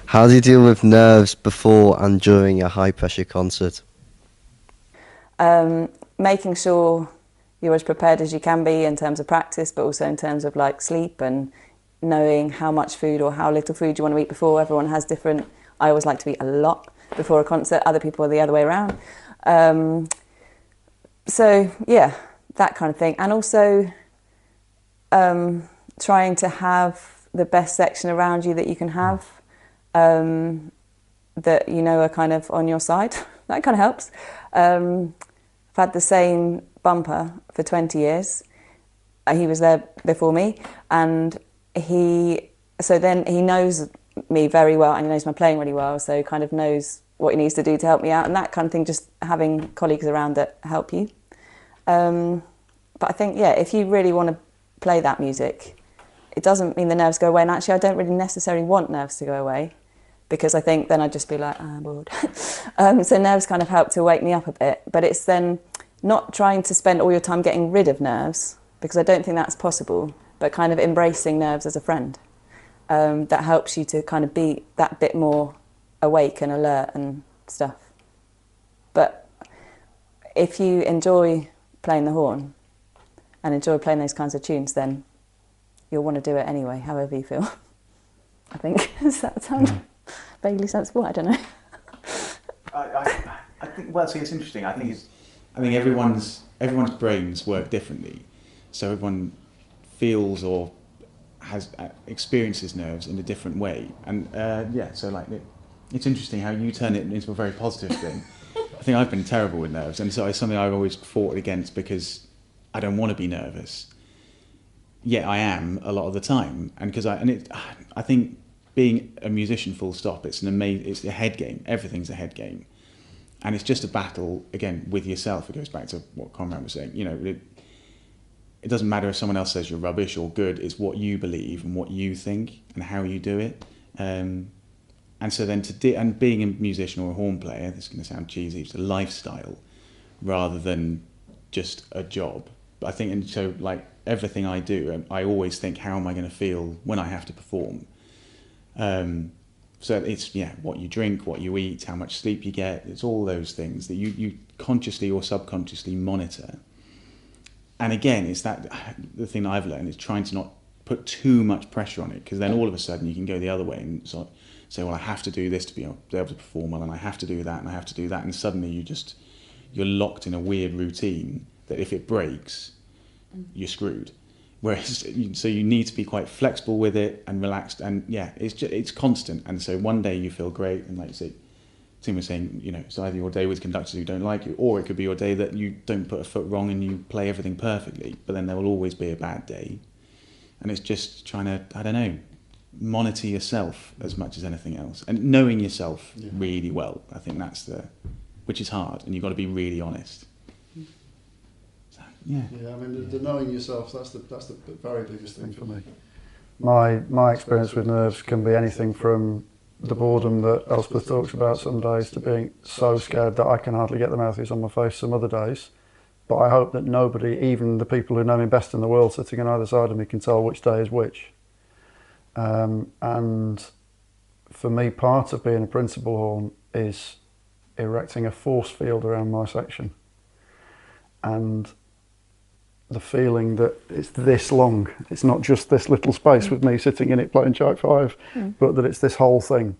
How do you deal with nerves before and during a high pressure concert? Making sure you're as prepared as you can be in terms of practice, but also in terms of like sleep and knowing how much food or how little food you want to eat before. Everyone has different. I always like to eat a lot before a concert. Other people are the other way around. So yeah, that kind of thing, and also trying to have the best section around you that you can have, that you know are kind of on your side. That kind of helps. I've had the same bumper for 20 years. He was there before me, and then he knows me very well, and he knows my playing really well, so he kind of knows what he needs to do to help me out, and that kind of thing, just having colleagues around that help you. But I think, yeah, if you really want to play that music, it doesn't mean the nerves go away, and actually I don't really necessarily want nerves to go away, because I think then I'd just be like, I'm bored. So nerves kind of help to wake me up a bit, but it's then not trying to spend all your time getting rid of nerves, because I don't think that's possible, but kind of embracing nerves as a friend. That helps you to kind of be that bit more awake and alert and stuff. But if you enjoy playing the horn and enjoy playing those kinds of tunes, then you'll want to do it anyway, however you feel. I think. Does that sound vaguely sensible? I don't know. I think. Well, see, it's interesting. I think everyone's brains work differently, so everyone feels or has experiences nerves in a different way, and so like it's interesting how you turn it into a very positive thing. I think I've been terrible with nerves, and so it's something I've always fought against because I don't want to be nervous. Yet I am a lot of the time, and I think being a musician, full stop, it's a head game. Everything's a head game, and it's just a battle again with yourself. It goes back to what Conrad was saying. You know, it doesn't matter if someone else says you're rubbish or good. It's what you believe and what you think and how you do it. And so then being a musician or a horn player, this is going to sound cheesy, it's a lifestyle rather than just a job. But I think, and so like everything I do, I always think, how am I going to feel when I have to perform? So it's, what you drink, what you eat, how much sleep you get. It's all those things that you consciously or subconsciously monitor. And again, it's the thing I've learned is trying to not put too much pressure on it, because then all of a sudden you can go the other way and sort of say, well, I have to do this to be able to perform well, and I have to do that, and I have to do that, and suddenly you're locked in a weird routine that if it breaks, you're screwed. Whereas, so you need to be quite flexible with it and relaxed, and it's constant. And so one day you feel great, and like Tim was saying, it's either your day with conductors who don't like you, or it could be your day that you don't put a foot wrong and you play everything perfectly. But then there will always be a bad day, and it's just trying to, monitor yourself as much as anything else, and knowing yourself really well. I think which is hard, and you've got to be really honest. So, yeah. I mean, the knowing yourself, that's the very biggest thing for me. My experience with nerves can be anything from the boredom that Elspeth talks about some days to being so scared that I can hardly get the mouthies on my face some other days. But I hope that nobody, even the people who know me best in the world sitting on either side of me, can tell which day is which. And for me, part of being a principal horn is erecting a force field around my section. And the feeling that it's this long, it's not just this little space with me sitting in it playing Chike 5, but that it's this whole thing,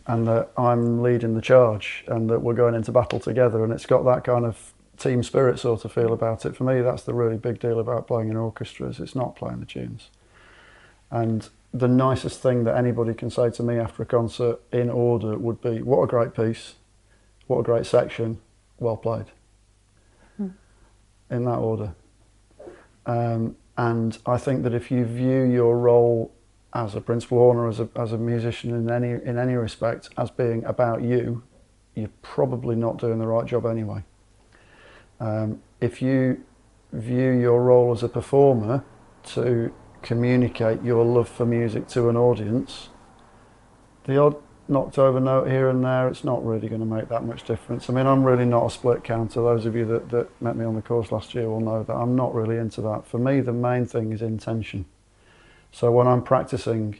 and that I'm leading the charge, and that we're going into battle together, and it's got that kind of team spirit sort of feel about it. For me, that's the really big deal about playing in orchestras. It's not playing the tunes. And the nicest thing that anybody can say to me after a concert in order would be, what a great piece, what a great section, well played. In that order. And I think that if you view your role as a principal horn or as a musician in any respect as being about you, you're probably not doing the right job anyway. If you view your role as a performer to communicate your love for music to an audience, the odd knocked over note here and there, it's not really going to make that much difference. I mean, I'm really not a split counter. Those of you that met me on the course last year will know that I'm not really into that. For me, the main thing is intention. So when I'm practicing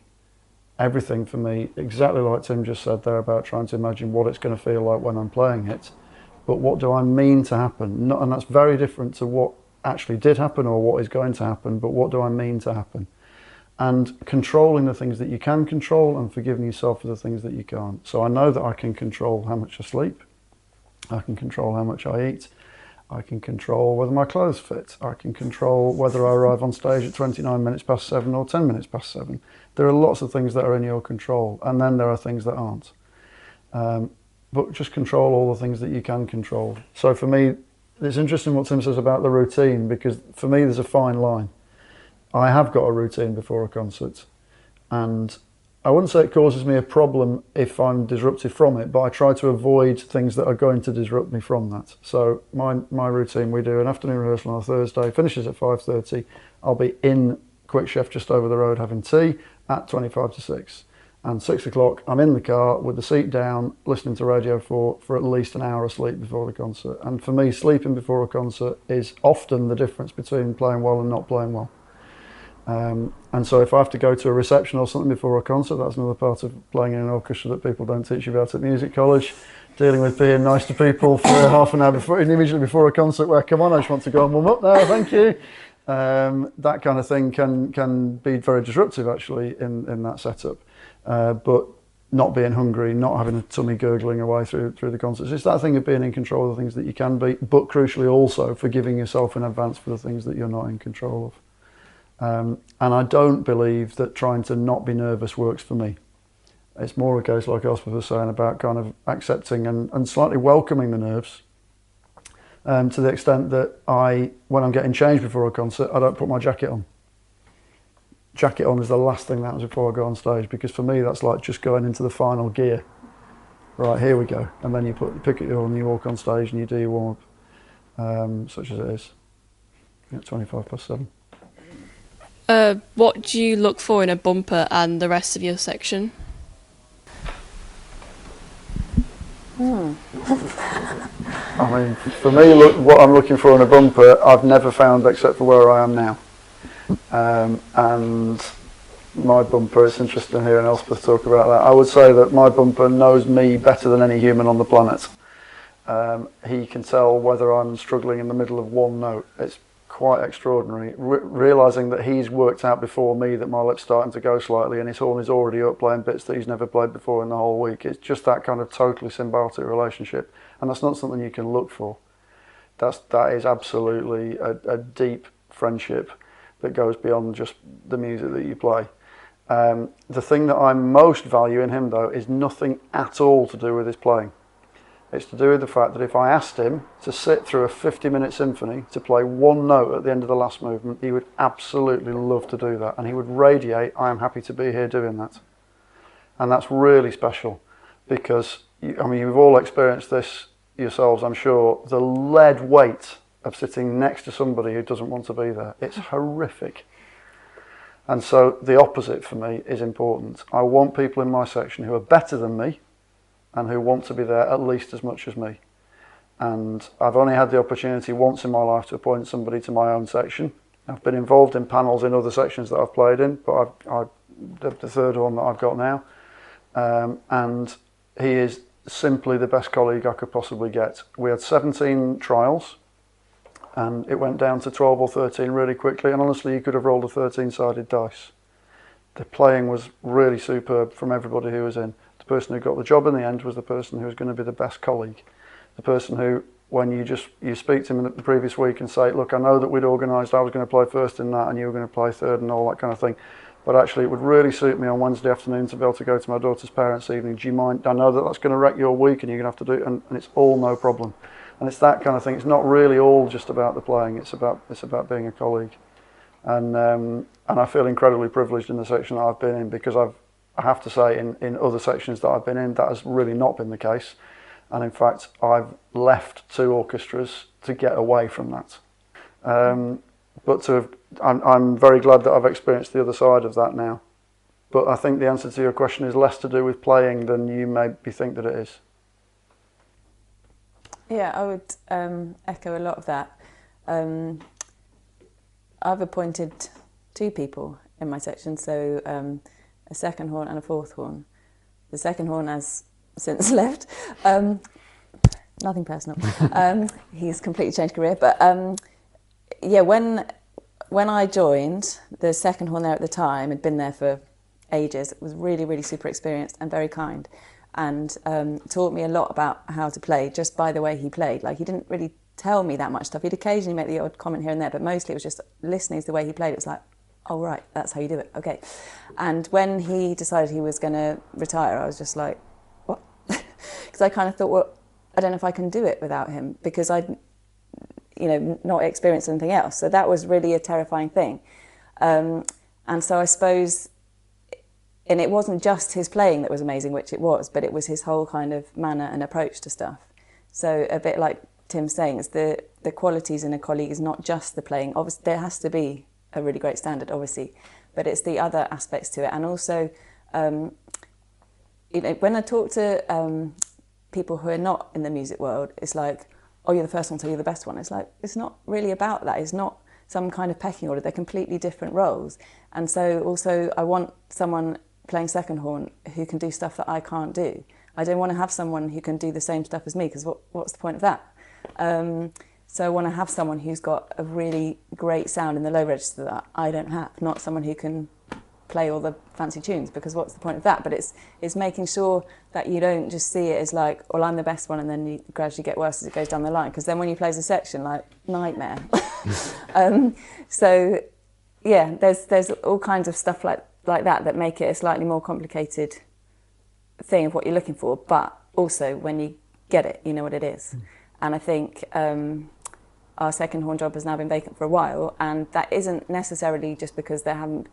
everything for me, exactly like Tim just said there about trying to imagine what it's going to feel like when I'm playing it. But what do I mean to happen? Not, and that's very different to what actually did happen or what is going to happen, but what do I mean to happen? And controlling the things that you can control and forgiving yourself for the things that you can't. So I know that I can control how much I sleep, I can control how much I eat, I can control whether my clothes fit, I can control whether I arrive on stage at 29 minutes past 7 or 10 minutes past 7. There are lots of things that are in your control, and then there are things that aren't. But just control all the things that you can control. So for me, it's interesting what Tim says about the routine, because for me there's a fine line. I have got a routine before a concert, and I wouldn't say it causes me a problem if I'm disrupted from it, but I try to avoid things that are going to disrupt me from that. So my routine, we do an afternoon rehearsal on a Thursday, finishes at 5:30. I'll be in Quick Chef just over the road having tea at 25 to 6. And 6 o'clock, I'm in the car with the seat down, listening to Radio 4 for at least an hour of sleep before the concert. And for me, sleeping before a concert is often the difference between playing well and not playing well. And so if I have to go to a reception or something before a concert, that's another part of playing in an orchestra that people don't teach you about at music college. Dealing with being nice to people for half an hour before, immediately before a concert where, come on, I just want to go and warm up now, thank you. That kind of thing can be very disruptive actually in that setup. But not being hungry, not having a tummy gurgling away through the concerts. It's that thing of being in control of the things that you can be, but crucially also forgiving yourself in advance for the things that you're not in control of. And I don't believe that trying to not be nervous works for me. It's more a case, like Elspeth was saying, about kind of accepting and slightly welcoming the nerves, to the extent that when I'm getting changed before a concert, I don't put my jacket on. Jacket on is the last thing that happens before I go on stage, because for me that's like just going into the final gear. Right, here we go. And then you pick it on, you walk on stage and you do your warm-up, such as it is. At 25 past 7. What do you look for in a bumper and the rest of your section? I mean, for me, what I'm looking for in a bumper, I've never found except for where I am now. And my bumper, it's interesting hearing Elspeth talk about that. I would say that my bumper knows me better than any human on the planet. He can tell whether I'm struggling in the middle of one note. It's quite extraordinary, realising that he's worked out before me that my lip's starting to go slightly and his horn is already up playing bits that he's never played before in the whole week. It's just that kind of totally symbiotic relationship, and that's not something you can look for. That is absolutely a deep friendship that goes beyond just the music that you play. The thing that I most value in him, though, is nothing at all to do with his playing. It's to do with the fact that if I asked him to sit through a 50-minute symphony to play one note at the end of the last movement, he would absolutely love to do that, and he would radiate, I am happy to be here doing that. And that's really special, because, I mean, you've all experienced this yourselves, I'm sure, the lead weight of sitting next to somebody who doesn't want to be there. It's horrific. And so the opposite for me is important. I want people in my section who are better than me and who want to be there at least as much as me. And I've only had the opportunity once in my life to appoint somebody to my own section. I've been involved in panels in other sections that I've played in, but the third one that I've got now. And he is simply the best colleague I could possibly get. We had 17 trials, and it went down to 12 or 13 really quickly, and honestly you could have rolled a 13-sided dice. The playing was really superb from everybody who was in. The person who got the job in the end was the person who was going to be the best colleague. The person who, when you speak to him in the previous week and say, look, I know that we'd organised I was going to play first in that and you were going to play third and all that kind of thing, but actually it would really suit me on Wednesday afternoon to be able to go to my daughter's parents' evening. Do you mind? I know that that's going to wreck your week and you're going to have to do it, and it's all no problem. And it's that kind of thing. It's not really all just about the playing. It's about being a colleague. And I feel incredibly privileged in the section that I've been in, because I have to say in other sections that I've been in, that has really not been the case. And in fact, I've left 2 orchestras to get away from that. But I'm very glad that I've experienced the other side of that now. But I think the answer to your question is less to do with playing than you maybe think that it is. Yeah, I would echo a lot of that. I've appointed 2 people in my section, so a second horn and a fourth horn. The second horn has since left. Nothing personal. He's completely changed career. But yeah, when I joined, the second horn there at the time had been there for ages. It was really, really super experienced and very kind, and taught me a lot about how to play just by the way he played. Like, he didn't really tell me that much stuff. He'd occasionally make the odd comment here and there, but mostly it was just listening to the way he played. It was like, oh right, that's how you do it, okay. And when he decided he was going to retire, I was just like, what? Because I kind of thought, well, I don't know if I can do it without him, because I'd, not experienced anything else. So that was really a terrifying thing. And so I suppose, and it wasn't just his playing that was amazing, which it was, but it was his whole kind of manner and approach to stuff. So a bit like Tim's saying, it's the qualities in a colleague is not just the playing. Obviously, there has to be a really great standard, obviously, but it's the other aspects to it. And also, when I talk to people who are not in the music world, it's like, oh, you're the first one, so you're the best one. It's like, it's not really about that. It's not some kind of pecking order. They're completely different roles. And so also I want someone playing second horn who can do stuff that I can't do. I don't want to have someone who can do the same stuff as me, because what's the point of that? So I want to have someone who's got a really great sound in the low register that I don't have, not someone who can play all the fancy tunes, because what's the point of that? But it's making sure that you don't just see it as like, well, I'm the best one, and then you gradually get worse as it goes down the line, because then when you play as a section, like, nightmare. So yeah, there's all kinds of stuff like that make it a slightly more complicated thing of what you're looking for, but also when you get it, you know what it is. And I think our second horn job has now been vacant for a while, and that isn't necessarily just because there haven't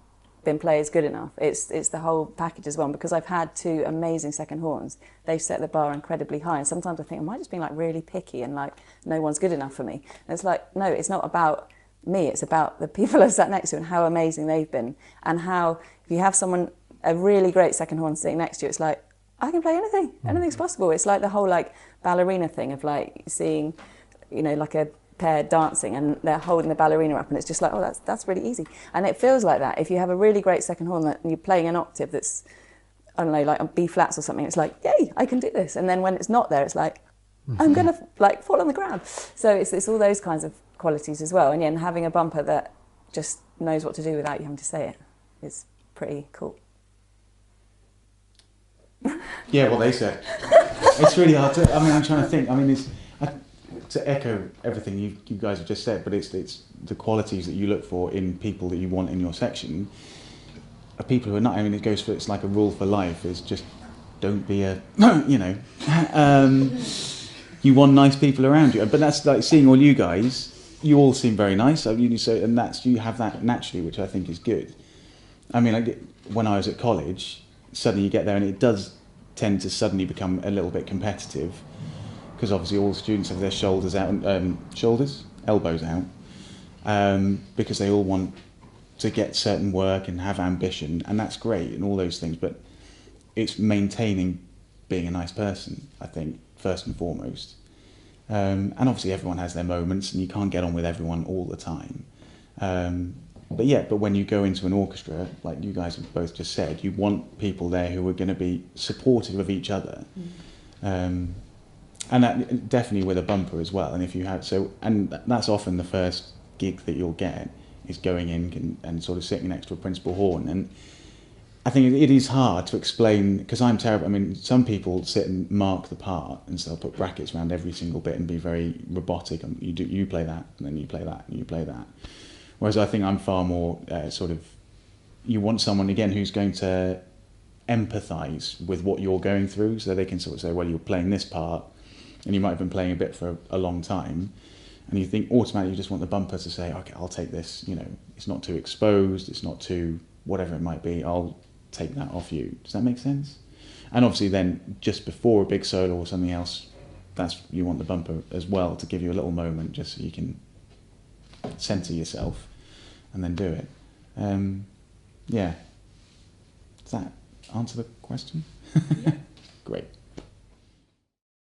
been players good enough. It's the whole package as well, because I've had two amazing second horns. They've set the bar incredibly high, and sometimes I think, am I just being like really picky and like no one's good enough for me? And it's like, no, it's not about me, it's about the people I've sat next to and how amazing they've been, and how if you have someone, a really great second horn sitting next to you, it's like, I can play anything, anything's possible. It's like the whole like ballerina thing of like seeing, like a pair dancing and they're holding the ballerina up, and it's just like, oh, that's really easy. And it feels like that if you have a really great second horn that you're playing an octave that's, I don't know, like on B flats or something. It's like, yay, I can do this. And then when it's not there, it's like, I'm gonna like fall on the ground. So it's all those kinds of qualities as well. And yeah, and having a bumper that just knows what to do without you having to say it is pretty cool. Yeah, what they said. It's really hard to. I mean, I'm trying to think. I mean, to echo everything you guys have just said, but it's the qualities that you look for in people that you want in your section. Are people who are not. I mean, it's like a rule for life. Is just don't be a, you want nice people around you. But that's like seeing all you guys. You all seem very nice. And you have that naturally, which I think is good. I mean, when I was at college, suddenly you get there and it does tend to suddenly become a little bit competitive, because obviously all students have their shoulders out, elbows out, because they all want to get certain work and have ambition, and that's great and all those things, but it's maintaining being a nice person, I think, first and foremost. And obviously everyone has their moments and you can't get on with everyone all the time. But when you go into an orchestra, like you guys have both just said, you want people there who are going to be supportive of each other. And that definitely with a bumper as well. And if you have that's often the first gig that you'll get, is going in and sort of sitting next to a principal horn. And I think it is hard to explain, because I'm terrible. I mean, some people sit and mark the part, and so they'll put brackets around every single bit and be very robotic. And you play that, and then you play that, and you play that. Whereas I think I'm far more you want someone, again, who's going to empathise with what you're going through, so they can sort of say, well, you're playing this part, and you might have been playing a bit for a long time, and you think automatically you just want the bumper to say, okay, I'll take this, it's not too exposed, it's not too whatever it might be, I'll take that off you. Does that make sense? And obviously then, just before a big solo or something else, you want the bumper as well to give you a little moment, just so you can centre yourself and then do it. Yeah. Does that answer the question? Yeah. Great.